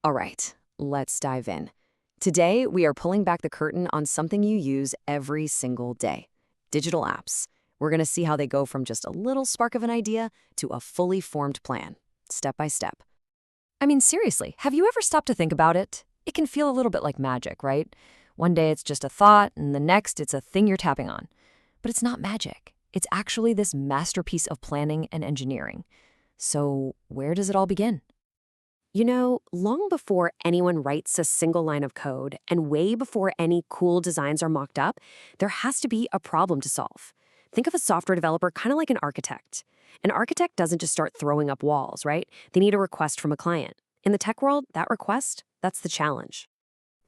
All right, let's dive in. Today, we are pulling back the curtain on something you use every single day: digital apps. We're going to see how they go from just a little spark of an idea to a fully formed plan, step by step. I mean, seriously, have you ever stopped to think about it? It can feel a little bit like magic, right? One day it's just a thought, and the next it's a thing you're tapping on. But it's not magic. It's actually this masterpiece of planning and engineering. So, where does it all begin? You know, long before anyone writes a single line of code and way before any cool designs are mocked up, there has to be a problem to solve. Think of a software developer kind of like an architect. An architect doesn't just start throwing up walls, right? They need a request from a client. In the tech world, that request, that's the challenge.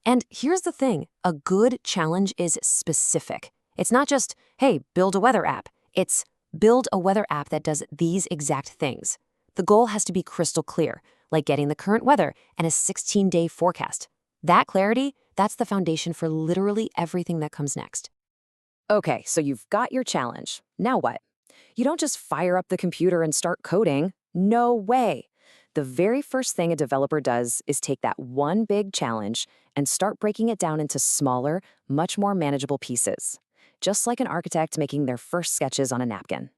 And here's the thing, a good challenge is specific. It's not just, hey, build a weather app. It's build a weather app that does these exact things. The goal has to be crystal clear, like getting the current weather and a 16-day forecast. That clarity, that's the foundation for literally everything that comes next. Okay, so you've got your challenge. Now what? You don't just fire up the computer and start coding. No way. The very first thing a developer does is take that one big challenge and start breaking it down into smaller, much more manageable pieces, just like an architect making their first sketches on a napkin.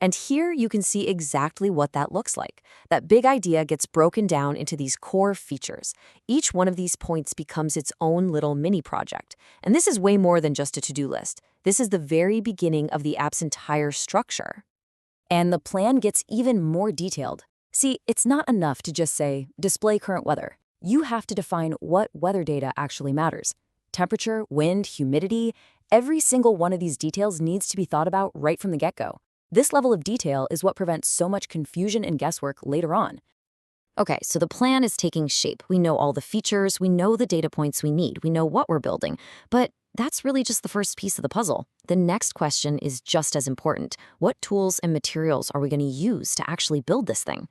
And here you can see exactly what that looks like. That big idea gets broken down into these core features. Each one of these points becomes its own little mini project. And this is way more than just a to-do list. This is the very beginning of the app's entire structure. And the plan gets even more detailed. See, it's not enough to just say, display current weather. You have to define what weather data actually matters. Temperature, wind, humidity, every single one of these details needs to be thought about right from the get-go. This level of detail is what prevents so much confusion and guesswork later on. Okay, so the plan is taking shape. We know all the features, we know the data points we need, we know what we're building. But that's really just the first piece of the puzzle. The next question is just as important. What tools and materials are we going to use to actually build this thing?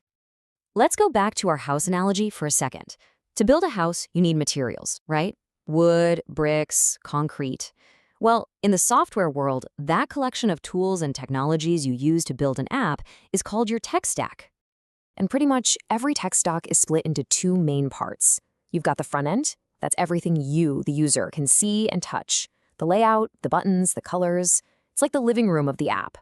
Let's go back to our house analogy for a second. To build a house, you need materials, right? Wood, bricks, concrete. Well, in the software world, that collection of tools and technologies you use to build an app is called your tech stack. And pretty much every tech stack is split into two main parts. You've got the front end. That's everything you, the user, can see and touch. The layout, the buttons, the colors. It's like the living room of the app.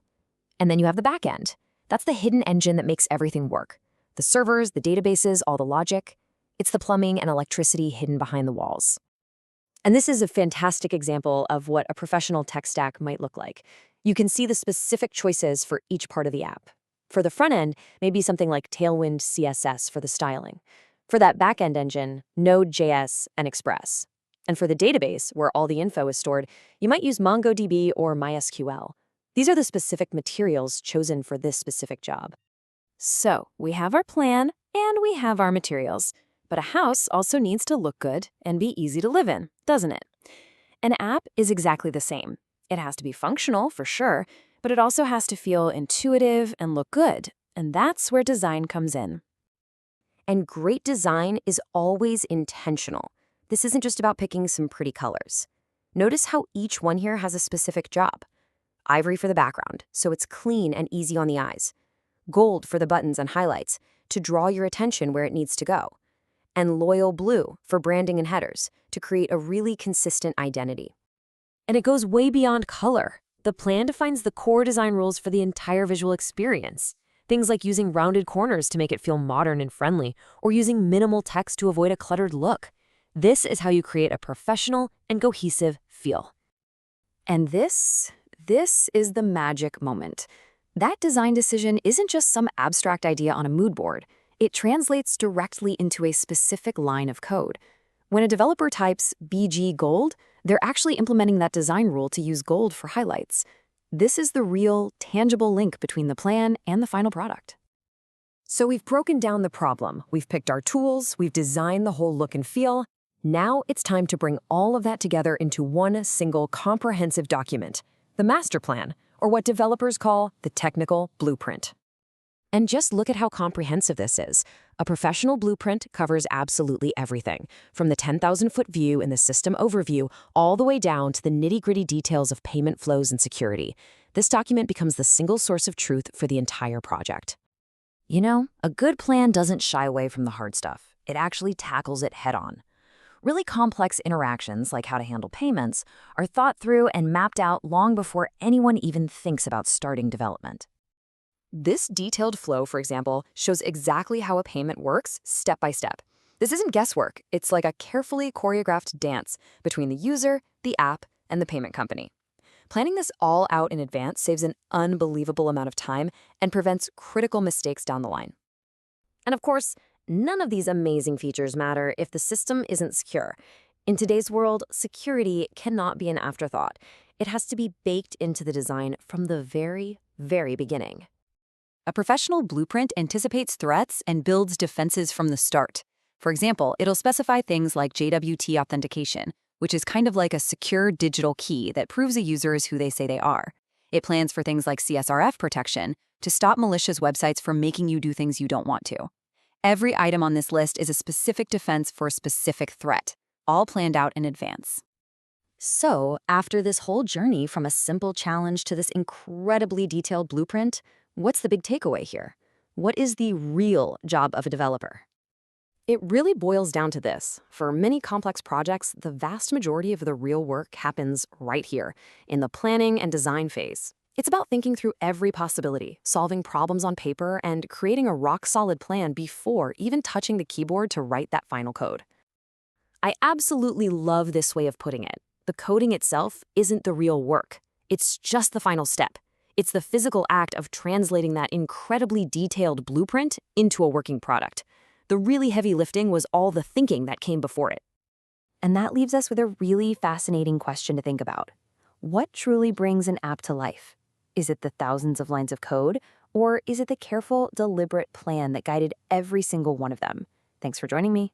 And then you have the back end. That's the hidden engine that makes everything work. The servers, the databases, all the logic. It's the plumbing and electricity hidden behind the walls. And this is a fantastic example of what a professional tech stack might look like. You can see the specific choices for each part of the app. For the front end, maybe something like Tailwind CSS for the styling. For that back-end engine, Node.js and Express. And for the database, where all the info is stored, you might use MongoDB or MySQL. These are the specific materials chosen for this specific job. So, we have our plan and we have our materials. But a house also needs to look good and be easy to live in, doesn't it? An app is exactly the same. It has to be functional, for sure, but it also has to feel intuitive and look good, and that's where design comes in. And great design is always intentional. This isn't just about picking some pretty colors. Notice how each one here has a specific job. Ivory for the background, so it's clean and easy on the eyes. Gold for the buttons and highlights, to draw your attention where it needs to go. And loyal blue for branding and headers to create a really consistent identity. And it goes way beyond color. The plan defines the core design rules for the entire visual experience. Things like using rounded corners to make it feel modern and friendly, or using minimal text to avoid a cluttered look. This is how you create a professional and cohesive feel. And this is the magic moment. That design decision isn't just some abstract idea on a mood board. It translates directly into a specific line of code. When a developer types BG Gold, they're actually implementing that design rule to use gold for highlights. This is the real, tangible link between the plan and the final product. So we've broken down the problem, we've picked our tools, we've designed the whole look and feel. Now it's time to bring all of that together into one single comprehensive document, the master plan, or what developers call the technical blueprint. And just look at how comprehensive this is. A professional blueprint covers absolutely everything, from the 10,000-foot view in the system overview all the way down to the nitty-gritty details of payment flows and security. This document becomes the single source of truth for the entire project. You know, a good plan doesn't shy away from the hard stuff. It actually tackles it head-on. Really complex interactions, like how to handle payments, are thought through and mapped out long before anyone even thinks about starting development. This detailed flow, for example, shows exactly how a payment works step by step. This isn't guesswork. It's like a carefully choreographed dance between the user, the app, and the payment company. Planning this all out in advance saves an unbelievable amount of time and prevents critical mistakes down the line. And of course, none of these amazing features matter if the system isn't secure. In today's world, security cannot be an afterthought. It has to be baked into the design from the very, very beginning. A professional blueprint anticipates threats and builds defenses from the start. For example, it'll specify things like JWT authentication, which is kind of like a secure digital key that proves a user is who they say they are. It plans for things like CSRF protection to stop malicious websites from making you do things you don't want to. Every item on this list is a specific defense for a specific threat, all planned out in advance. So, after this whole journey from a simple challenge to this incredibly detailed blueprint, what's the big takeaway here? What is the real job of a developer? It really boils down to this. For many complex projects, the vast majority of the real work happens right here, in the planning and design phase. It's about thinking through every possibility, solving problems on paper, and creating a rock-solid plan before even touching the keyboard to write that final code. I absolutely love this way of putting it. The coding itself isn't the real work. It's just the final step. It's the physical act of translating that incredibly detailed blueprint into a working product. The really heavy lifting was all the thinking that came before it. And that leaves us with a really fascinating question to think about. What truly brings an app to life? Is it the thousands of lines of code, or is it the careful, deliberate plan that guided every single one of them? Thanks for joining me.